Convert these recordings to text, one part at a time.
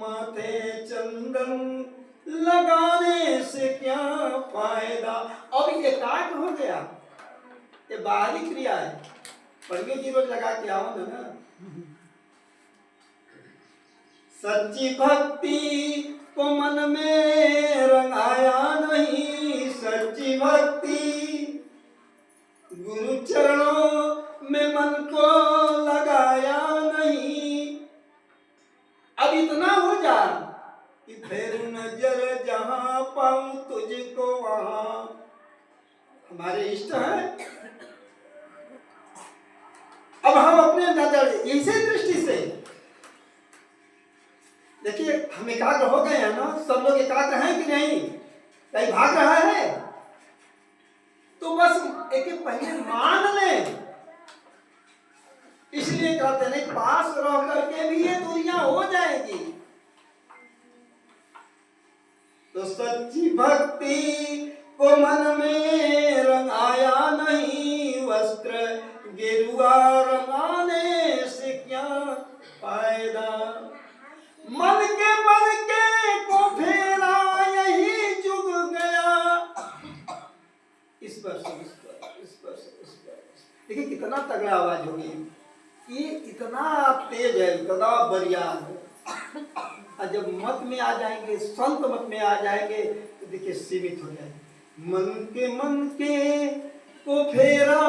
माथे चंदन लगाने से क्या फायदा। अब एकाग्र हो गया, ये बाहरी क्रिया है। पंडित जी रोज लगा के आओ ना। सच्ची भक्ति को मन में रंगाया नहीं, सच्ची भक्ति गुरु चरणों में मन को लगाया नहीं। अब इतना हो जा कि फिर नजर जहां पाऊं तुझको वहां। हमारे इष्ट है। अब हम अपने नजर इसी दृष्टि से देखिए, हम एकाग्र हो गए हैं ना। सब लोग एकाग्र हैं कि नहीं? कहीं भाग रहा है? तो बस एक पहले मान लें। इसलिए कहते हैं पास रह करके भी ये दूरियां हो जाएगी। तो सच्ची भक्ति को मन में रंगाया नहीं, वस्त्र गेरुआ रंगाने से क्या फायदा। मन के को फेरा यही जुग गया। इस पर देखिए कितना तगड़ा आवाज होगी। ये इतना तेज है, इतना बरियार है। और जब मत में आ जाएंगे, संत मत में आ जाएंगे तो देखिए सीमित हो जाएंगे। मन के को फेरा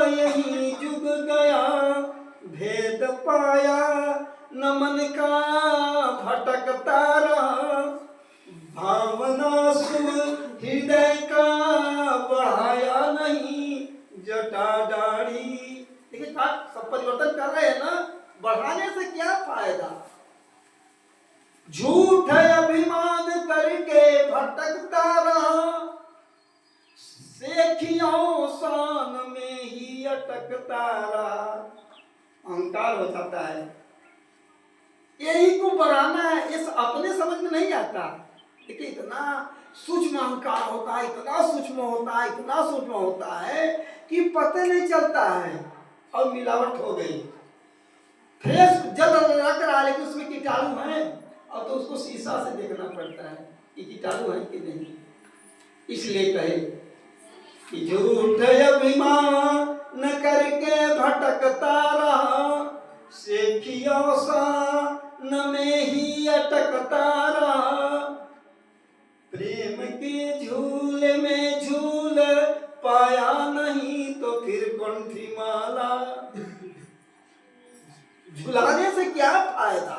यही जुग गया, भेद पाया न मन का भटकता रहा। भावना सुर हृदय का बढ़ाया नहीं, जटा दाढ़ी। देखिए सब परिवर्तन कर रहे हैं ना। बढ़ाने से क्या फायदा। झूठ अभिमान करके भटकता रहा, सेखियों शान में ही अटकता रहा। अहंकार हो जाता है। यही को बढ़ाना है। इस अपने समझ में नहीं आता। देखिए इतना सूक्ष्म अहंकार होता है, इतना सूक्ष्म होता है, इतना सूक्ष्म होता है कि पता नहीं चलता है। और मिलावट हो गई। फ्रेश जल लगा कर आ, लेकिन उसमें कीटाणु है। और तो उसको शीशा से देखना पड़ता है कि कीटाणु है कि नहीं। इसलिए कहे कि झूठ अभिमान न करके भटकता रहा, सेखियों शान में ही अटकता रहा। प्रेम के झूले में झूल पाया नहीं, तो फिर कंठी माला झुलाने से क्या फायदा।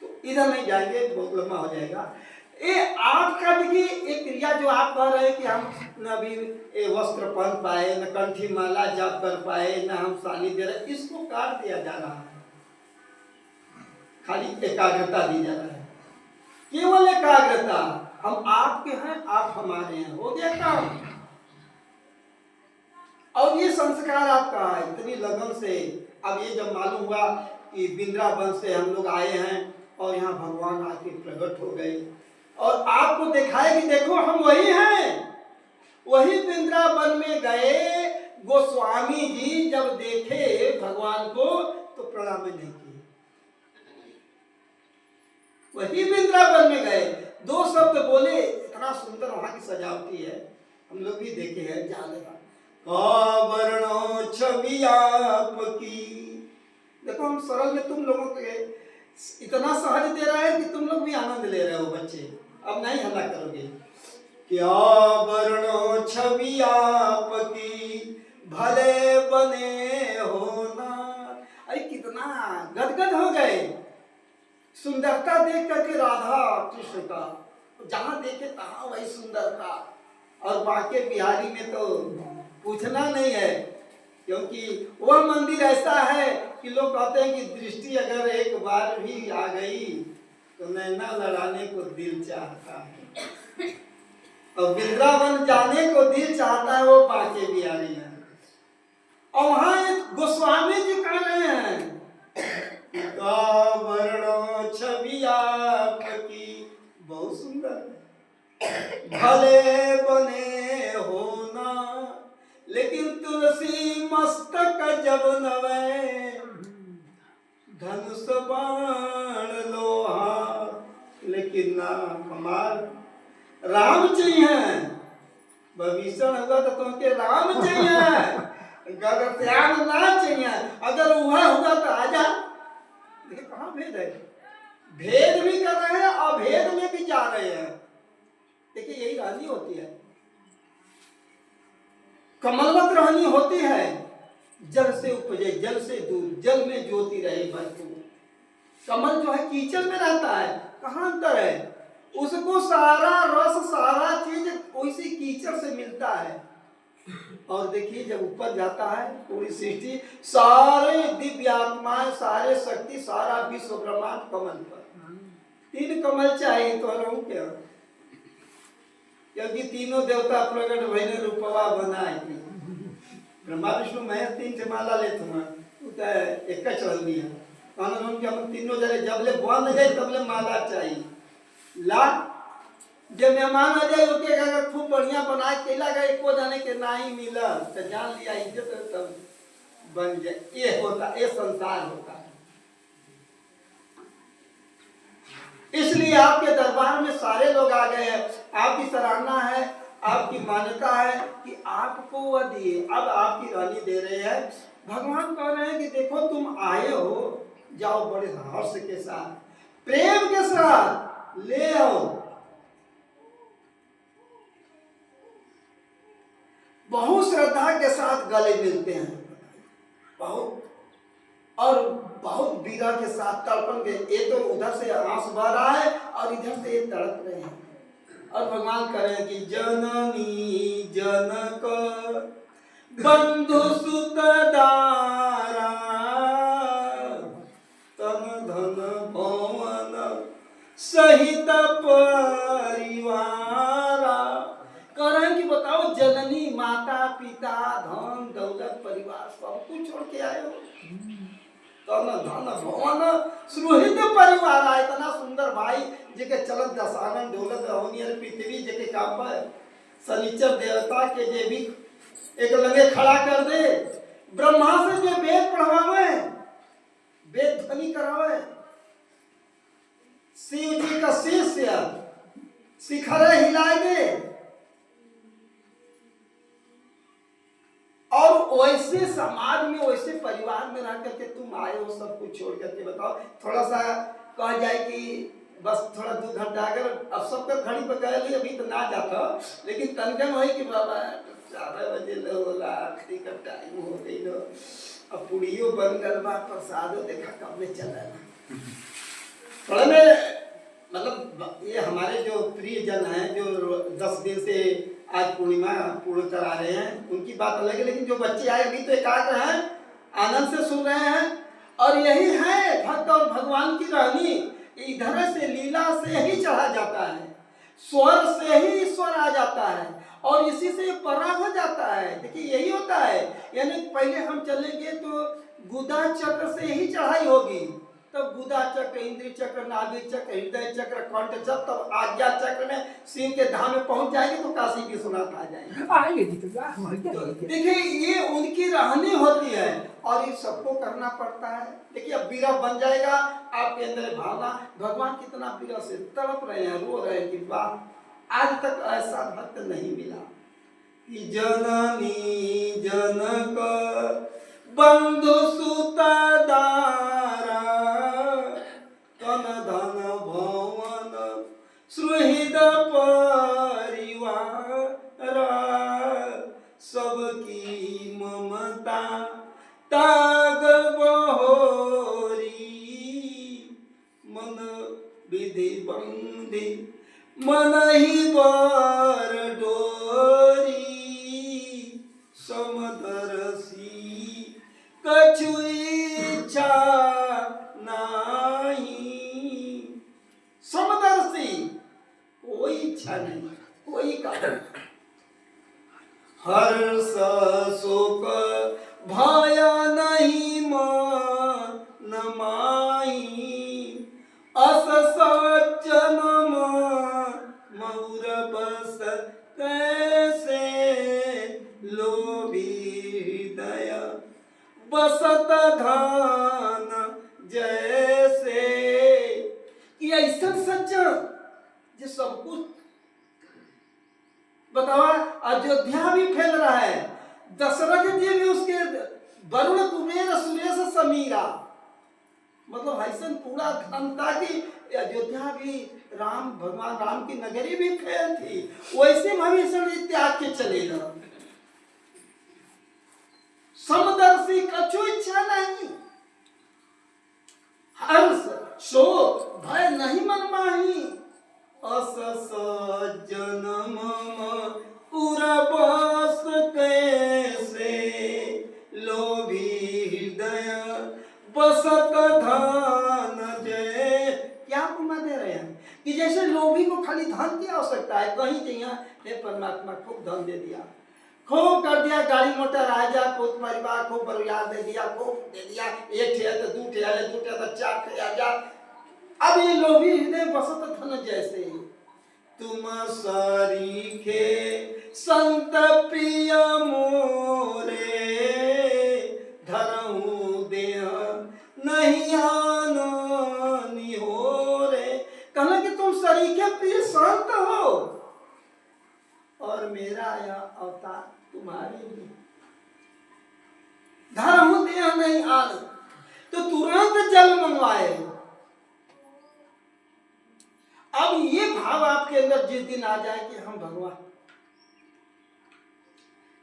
तो इधर नहीं जाएंगे, बहुत लंबा हो जाएगा। ये आपका देखिए एक क्रिया जो आप कह रहे हैं कि हम न अभी वस्त्र पहन पाए, न कंठी माला जप कर पाए, न हम सानी दे रहे, इसको काट दिया जा रहा है। खाली एकाग्रता दी जा रहा है, केवल एकाग्रता। हम आपके हैं, आप हमारे हैं, हो गया काम। और ये संस्कार आपका है इतनी लगन से। अब ये जब मालूम हुआ कि वृंदावन से हम लोग आए हैं और यहाँ भगवान आके प्रकट हो गए और आपको दिखाए कि देखो हम वही हैं। वही वृंदावन में गए गोस्वामी जी जब देखे भगवान को तो प्रणाम नहीं किए। वही वृंदावन में गए, दो शब्द बोले, इतना सुंदर वहां की सजावटी है। हम लोग भी देखे हैं, जानेगा वर्णो छवि आपकी। देखो हम सरल में तुम लोगों के इतना सहज दे रहे हैं कि तुम लोग भी आनंद ले रहे हो बच्चे। अब नहीं हल्ला करोगे। क्या वर्णो छवि आपकी, भले बने हो ना। अरे कितना गदगद हो गए सुंदरता देख करके राधा कृष्ण का। जहां देखे तहां वही सुंदरता। और बाके बिहारी में तो पूछना नहीं है, क्योंकि वह मंदिर ऐसा है कि लोग कहते हैं कि दृष्टि अगर एक बार भी आ गई तो नैना लड़ाने को दिल चाहता है। और वृंदावन जाने को दिल चाहता है, वो बाके बिहारी है। और वहां गोस्वामी जी कह रहे हैं वर्णो छवि आपकी, बहुत सुंदर भले बने हो ना, लेकिन तुलसी मस्तक जब नवे, धनुष बाण लो लेकिन ना हमार राम चाहिए। भविष्य होगा तो तुमके राम चाहिए, गगत्याग ना चाहिए। अगर वह होगा तो आजा। देखिए कहाँ भेद है, भेद भी कर रहे हैं, अभेद में भी जा रहे हैं। देखिए यही रानी होती है, कमलवत रानी होती है। जल से उपजे जल से दूर, जल में ज्योति रहे भरपूर। कमल जो है कीचड़ में रहता है, कहाँ अंतर है, उसको सारा रस सारा चीज उसी कीचड़ से मिलता है। और देखिए जब ऊपर जाता है पूरी सृष्टि, सारे दिव्य आत्माएं, सारे शक्ति, सारा विश्व ब्रह्मांड कमल पर। 3 कमल चाहिए तो रहूं क्या, क्योंकि तीनों देवता प्रकट भइले रूपवा बनाए। ब्रह्मा विष्णु महेश 3 से माला लेत हुआ, एक चढ़ दिया। कि हम तीनों जने जबले बन गए तबले माला चाहिए। ला जब मेहमान आ जाए ओके अगर खूब बढ़िया बनाए केला गए एको जाने के ना ही मिला तो जान लिया इज्जत तब बन जाए। ये होता, ये संसार होता है। इसलिए आपके दरबार में सारे लोग आ गए हैं, आपकी सराहना है, आपकी मान्यता है कि आपको वह दिए। अब आपकी रानी दे रहे हैं। भगवान कह रहे हैं कि देखो तुम आए हो, जाओ बड़े हर्ष के साथ, प्रेम के साथ ले आओ। बहुत श्रद्धा के साथ गले मिलते हैं, बहुत, और बहुत विरह के साथ तड़पन के। ये तो उधर से आंस बह रहा है और इधर से ये तड़प रहे हैं। और भगवान कह रहे हैं कि जननी जनक बंधु सुत दारा, तन धन भवन सहित परिवारा। कह रहे हैं कि बताओ जननी माता पिता धन दौलत परिवार सब कुछ छोड़ के आए हो। तन धन भवन सुहृद परिवार, इतना सुंदर भाई जेके चलत दसानन दौलत होनियर पृथ्वी जेके काम पर शनिचर देवता के जे भी एक लगे खड़ा कर दे, ब्रह्मा से जे वेद पढ़वावे, वेद ध्वनि करावे, शिव जी का शिष्य शिखर हिलाए दे। और वैसे समाज में वैसे परिवार में रह करके तुम आए हो, सब कुछ छोड़ करके। बताओ थोड़ा सा कहा जाए कि बस थोड़ा 2 घंटा, अगर अब सबका घड़ी पर गए अभी तो ना जाता, लेकिन तनगन हो कि बाबा 4 बजे लो आखिरी का टाइम हो गई लो, अब पुड़ियो बन गल बा, प्रसादो देखा कब में चला। थोड़ा में मतलब ये हमारे जो प्रिय जन हैं जो 10 दिन से आज पूर्णिमा पूर्ण करा रहे हैं, उनकी बात अलग है। लेकिन जो बच्चे आए अभी तो एकाग्र हैं, आनंद से सुन रहे हैं। और यही है भक्त और भगवान की रानी। इधर से लीला से ही चढ़ा जाता है, स्वर से ही ईश्वर आ जाता है, और इसी से परा हो जाता है। देखिए यही होता है, यानी पहले हम चलेंगे तो गुदा चक्र से ही चढ़ाई होगी, तब गुदा चक्र, इंद्रिय चक्र, नाभि चक्र, हृदय चक्र, कंठ चक्र, तब आज्ञा चक्र में शिव के धाम में पहुंच जाएंगे तो काशी विश्वनाथ आ जाएंगे। देखिए ये उनकी रहनी होती है और ये सबको करना पड़ता है। देखिए अब विरह बन जाएगा आपके अंदर भावना। भगवान कितना विरह से तड़प रहे हैं, रो रहे हैं कि वाह आज तक ऐसा भक्त नहीं मिला कि जननी जनक बंधु सुत दारा, तन धन भवन सुहृद परिवार, सबकी ममता ताग बहोरी, मन विधि बंदी मन ही बर डोरी, समदरसी कछु इच्छा नहीं। समदर्शी कोई इच्छा नहीं, कोई कारण। हर्ष शोक भय नहीं मन माही, अस सज्जन मऊर बस कैसे, लोभी हृदय बसत धन जैसे। ये ऐसा सज्जन ये सब कुछ बताओ। अयोध्या भी फैल रहा है, दशरथ जी भी उसके वरुण कुबेर सुरेश समीरा, मतलब ऐसा पूरा धन था कि अयोध्या भी राम भगवान राम की नगरी भी फैल थी। वैसे भविष्य त्याग के चलेगा, समदर्शी कछु इच्छा नहीं, हर्ष शोक भय नहीं मन माही, अस सज्जन पुरबस कैसे, लोभी हृदय बसत धन जय। क्या उपमा दे रहे हैं कि जैसे लोभी को खाली धन की आवश्यकता है, कहीं चाहिए हे परमात्मा खूब धन दे दिया, खूब कर दिया, गाड़ी मोटर आ जा, खूब परिवार खूब परिवार दे दिया, खूब दे दिया, एक ठे तो दू ठे आया, दू ठे तो चार ठे आ जा। अब ये लोभी हृदय बसत धन जैसे, तुम सरीखे संत प्रिय मोरे, धरहु देह नहीं आनी हो रे। कहना कि तुम सरीखे प्रिय संत हो और मेरा यह अवतार तुम्हारे लिए, धरहु देह नहीं आन, तो तुरंत जल मंगवाए। अब ये भाव आपके अंदर जिस दिन आ जाए कि हम भगवान,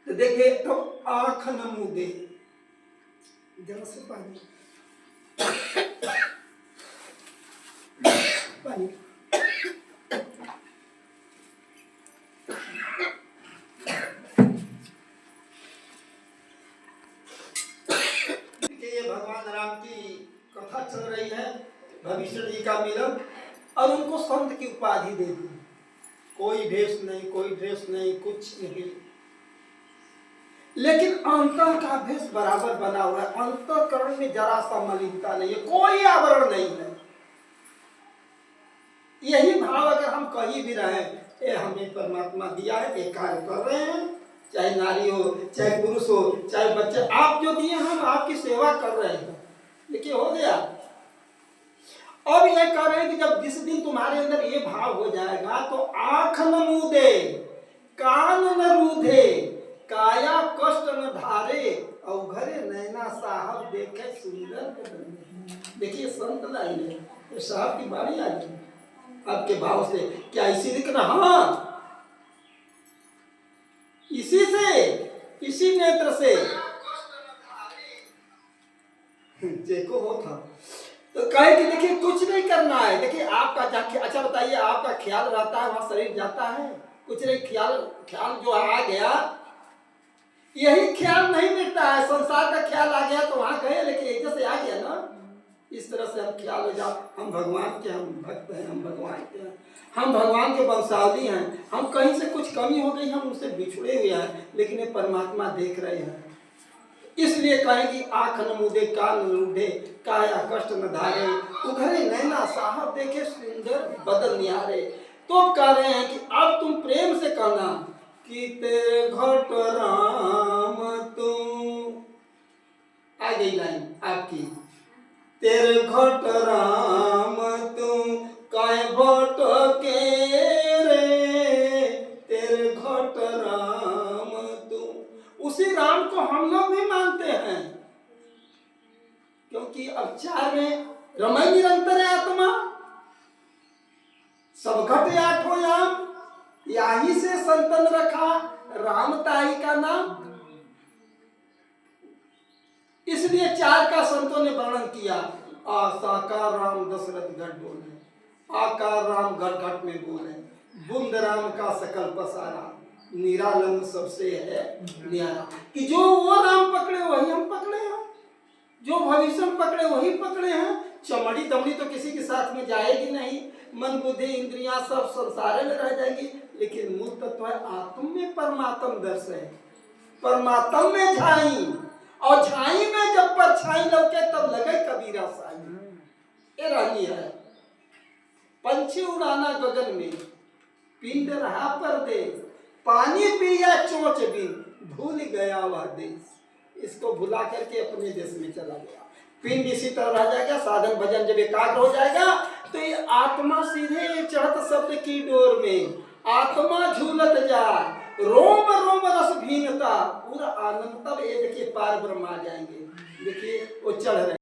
तो देखिए तो आंख न मूंदे, जरा से पानी पानी ये भगवान राम की कथा चल रही है, भविष्य जी का मिलन, और उनको संत की उपाधि दे दी, कोई भेष नहीं, कोई ड्रेस नहीं, कुछ नहीं, लेकिन अंतर का भेष बराबर बना हुआ है, अंतःकरण में जरा सा मलिनता नहीं है, कोई आवरण नहीं है। यही भाव अगर हम कहीं भी रहे, ये हमें परमात्मा दिया है, ये कार्य कर रहे हैं, चाहे नारी हो, चाहे पुरुष हो, चाहे बच्चे, आप जो दिए हम आपकी सेवा कर रहे हैं, देखिए हो गया। अब यह कह रहे हैं कि जब जिस दिन तुम्हारे अंदर ये भाव हो जाएगा तो आंख न मूंदे, कान न रूधे, काया कष्ट न धारे, अवघरे नैना साहब देखे सुंदर। देखिए संत लाइन है, तो साहब की बाणी आ गई आपके भाव से, क्या इसी दिखना? हाँ, इसी से, इसी नेत्र से देखो वो था। तो कहे कि देखिए कुछ नहीं करना है, देखिए आपका अच्छा बताइए, आपका ख्याल रहता है वहां शरीर जाता है, कुछ नहीं, ख्याल जो आ गया, यही ख्याल नहीं मिटता है, संसार का ख्याल आ गया तो वहां गए, लेकिन एक से आ गया ना, इस तरह से हम ख्याल हो जाओ, हम भगवान के, हम भक्त हैं, हम भगवान के हैं, हम भगवान के वंशावली हैं, हम कहीं से कुछ कमी हो गई हम उनसे बिछुड़े हुए हैं, लेकिन ये परमात्मा देख रहे हैं। इसलिए कहें कि आंख न मूंदे, कान न रूधे, काया कष्ट न धारे, उघरे नैना साहब देखे सुंदर बदन निहारे। तो कह रहे हैं कि अब तुम प्रेम से कहना कि तेरे घट राम तू, आ गई लाइन आपकी, तेरे घट राम तू काय भट के रे, तेरे घट राम तू। उसी राम को हम लोग भी मानते हैं, क्योंकि अब चार में रमय निरंतर है आत्मा, सब घट आठों याम, याही से संतन रखा राम ताई का नाम। इसलिए चार का संतों ने वर्णन किया, साकार राम दशरथ घट बोले, आकार राम घट घट में बोले, बुंद राम का सकल पसारा, निरालंब सबसे है न्यारा। कि जो वो राम पकड़े वही हम पकड़े हैं, जो भविष्य में पकड़े वही पकड़े हैं। चमड़ी दमड़ी तो किसी के साथ में जाएगी नहीं, मन बुद्धि इंद्रियां सब संसार में रह जाएगी, लेकिन मूल तत्व है आत्म में परमात्म दर्श है, परमात्म में झाई, और झाई में जब परछाई लौके तब लगे कबीरा साई। ये रानी है, पंछी उड़ाना गगन में, पिंड रहा परदेश, पानी पिया चोंच बिन, भूल गया वह देश। इसको भुला करके अपने देश में चला गया। पिंड इसी तरह रह जाएगा, साधन भजन जब एकाग्र हो जाएगा तो ये आत्मा सीधे चढ़त शब्द की डोर में, आत्मा झूलत जाए, रोम रोम रस भीनता, पूरा आनंद। तब ये देखिए पार ब्रह्म आ जाएंगे। देखिए वो चढ़ रहे